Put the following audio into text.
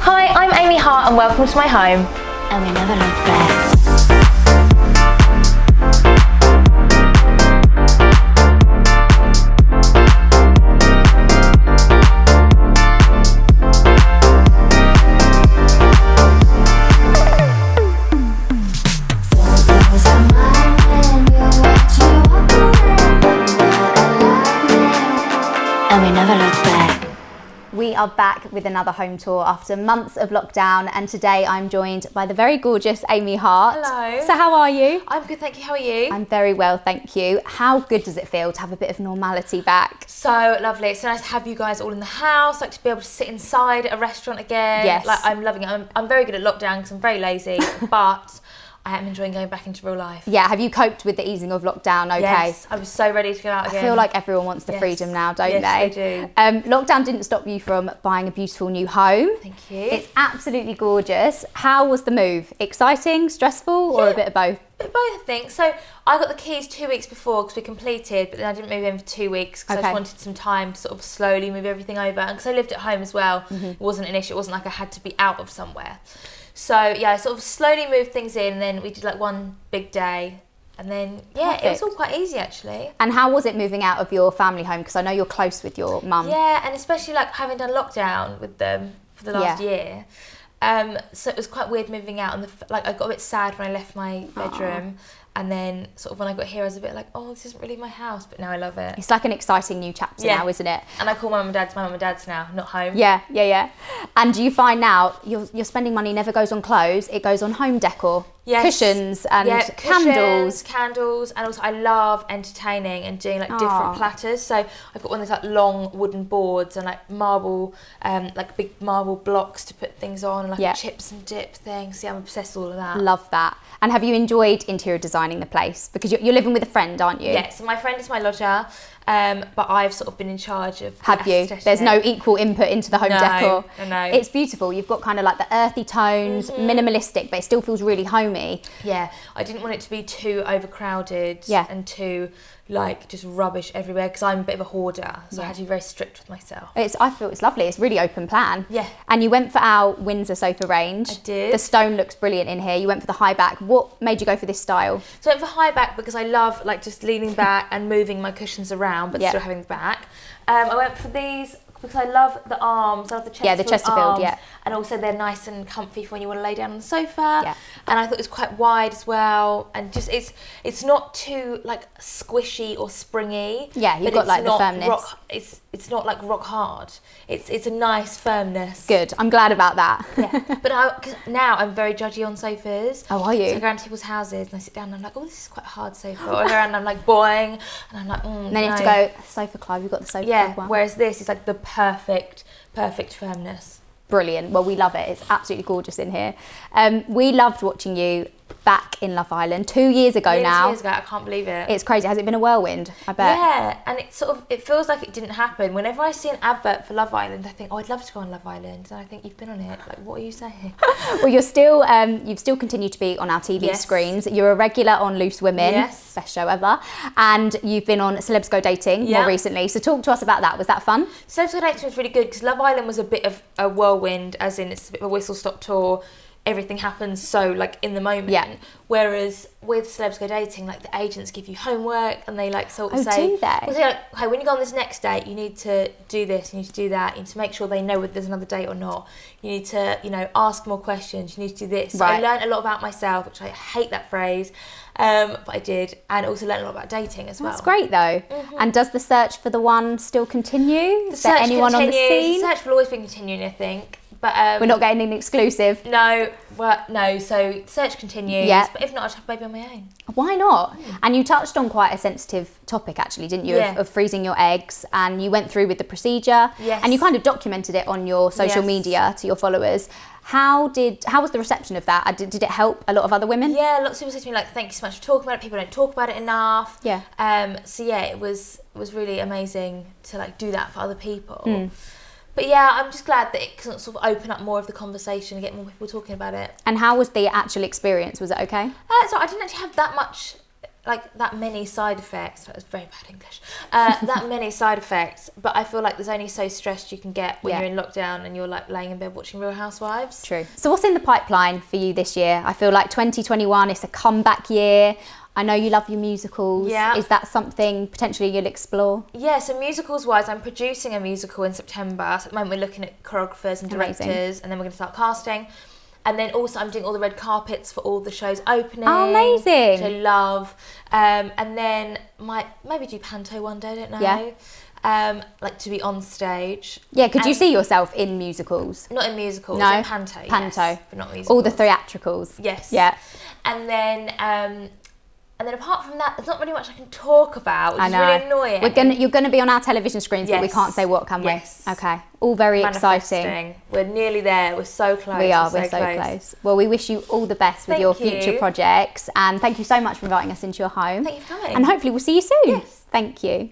Hi, I'm Amy Hart and welcome to my home. And we never look back. And we never look back. We are back with another home tour after months of lockdown, and today I'm joined by the very gorgeous Amy Hart. Hello. So how are you? I'm good, thank you. How are you? I'm very well, thank you. How good does it feel to have a bit of normality back? So lovely. It's so nice to have you guys all in the house, like to be able to sit inside a restaurant again. Yes. Like I'm loving it. I'm very good at lockdown because I'm very lazy, but I am enjoying going back into real life. Yeah, have you coped with the easing of lockdown okay? Yes, I was so ready to go out again. I feel like everyone wants the freedom now, don't they? Yes, they do. Lockdown didn't stop you from buying a beautiful new home. Thank you. It's absolutely gorgeous. How was the move? Exciting, stressful, or a bit of both? Both, I think. So I got the keys 2 weeks before because we completed, but then I didn't move in for 2 weeks because I just wanted some time to sort of slowly move everything over. And because I lived at home as well, it wasn't an issue. It wasn't like I had to be out of somewhere. So yeah, I sort of slowly moved things in, and then we did like one big day, and then it was all quite easy actually. And how was it moving out of your family home? Because I know you're close with your mum. Yeah, and especially like having done lockdown with them for the last year. So it was quite weird moving out, and I got a bit sad when I left my bedroom. And then sort of when I got here, I was a bit like, oh, this isn't really my house, but now I love it. It's like an exciting new chapter now, isn't it? And I call my mum and dad's now, not home. Yeah. And do you find now your spending money never goes on clothes, it goes on home decor? Yes. Cushions and candles. Candles, and also I love entertaining and doing like different platters. So I've got one of those like long wooden boards and like marble, like big marble blocks to put things on, and like a chips and dip thing. So yeah, I'm obsessed with all of that. Love that. And have you enjoyed interior designing the place? Because you're living with a friend, aren't you? Yeah, so my friend is my lodger, but I've sort of been in charge of Have you? There's no equal input into the home decor. No. It's beautiful. You've got kind of like the earthy tones, minimalistic, but it still feels really homey. Yeah, I didn't want it to be too overcrowded and too like just rubbish everywhere because I'm a bit of a hoarder, so I had to be very strict with myself. I feel it's lovely. It's really open plan. Yeah. And you went for our Windsor sofa range. I did. The stone looks brilliant in here. You went for the high back. What made you go for this style? So I went for high back because I love like just leaning back and moving my cushions around, but still having the back. I went for these because I love the arms. I love the Chesterfield Yeah, the Chesterfield, arms, and also they're nice and comfy for when you want to lay down on the sofa. Yeah. And I thought it was quite wide as well, and just it's not too like squishy or springy. Yeah, you've got like the firmness. It's not like rock hard. It's a nice firmness. Good. I'm glad about that. Yeah. But cause now I'm very judgy on sofas. Oh, are you? So I go around to people's houses and I sit down and I'm like, oh, this is quite a hard sofa. Or I go around and I'm like boing, and I'm like, And then you have to go sofa club. You've got the sofa club one. Whereas this is like the perfect firmness. Brilliant. Well, we love it. It's absolutely gorgeous in here. We loved watching you back in Love Island 2 years ago now. 2 years ago, I can't believe it. It's crazy. Has it been a whirlwind? I bet. Yeah, and it feels like it didn't happen. Whenever I see an advert for Love Island, I think, oh, I'd love to go on Love Island. And I think, you've been on it. Like, what are you saying? Well, you've still continued to be on our TV screens. You're a regular on Loose Women. Yes. Best show ever. And you've been on Celebs Go Dating more recently. So talk to us about that. Was that fun? Celebs Go Dating was really good because Love Island was a bit of a whirlwind, as in it's a bit of a whistle-stop tour. Everything happens so like in the moment. Yeah. Whereas with Celebs Go Dating, like the agents give you homework and they like sort of say, do they? Well, say like, hey, when you go on this next date, you need to do this, you need to do that, you need to make sure they know whether there's another date or not. You need to, ask more questions. You need to do this. So I learned a lot about myself, which I hate that phrase, but I did, and also learned a lot about dating as well. That's great though. And does the search for the one still continue? Is there anyone on the scene? The search will always be continuing, I think. But we're not getting an exclusive. No. So search continues. Yeah. But if not, I'll just have a baby on my own. Why not? And you touched on quite a sensitive topic, actually, didn't you? Yeah. Of freezing your eggs, and you went through with the procedure. Yes. And you kind of documented it on your social media to your followers. How was the reception of that? Did it help a lot of other women? Yeah, lots of people said to me like, "Thank you so much for talking about it. People don't talk about it enough." Yeah. So yeah, it was really amazing to like do that for other people. But yeah, I'm just glad that it can sort of open up more of the conversation and get more people talking about it. And how was the actual experience? Was it okay? So I didn't actually have that much like that many side effects. That was very bad English. That many side effects, but I feel like there's only so stressed you can get when you're in lockdown and you're like laying in bed watching Real Housewives. True. So what's in the pipeline for you this year? I feel like 2021 is a comeback year. I know you love your musicals. Yeah. Is that something potentially you'll explore? Yeah, so musicals wise, I'm producing a musical in September. So at the moment we're looking at choreographers and directors, and then we're going to start casting. And then also I'm doing all the red carpets for all the shows opening. Oh, amazing. Which I love. And then might maybe do panto one day, I don't know. Yeah. Like to be on stage. Yeah, could you see yourself in musicals? Not in musicals, No. in panto. Panto. Yes, but not musicals. All the theatricals. Yes. Yeah. And then apart from that, there's not really much I can talk about, which is really annoying. You're gonna be on our television screens, but we can't say what, can we? Yes. Okay. All very exciting. We're nearly there. We're so close. We are. We're so close. Well, we wish you all the best with your future projects, and thank you so much for inviting us into your home. Thank you for coming. And hopefully we'll see you soon. Yes. Thank you.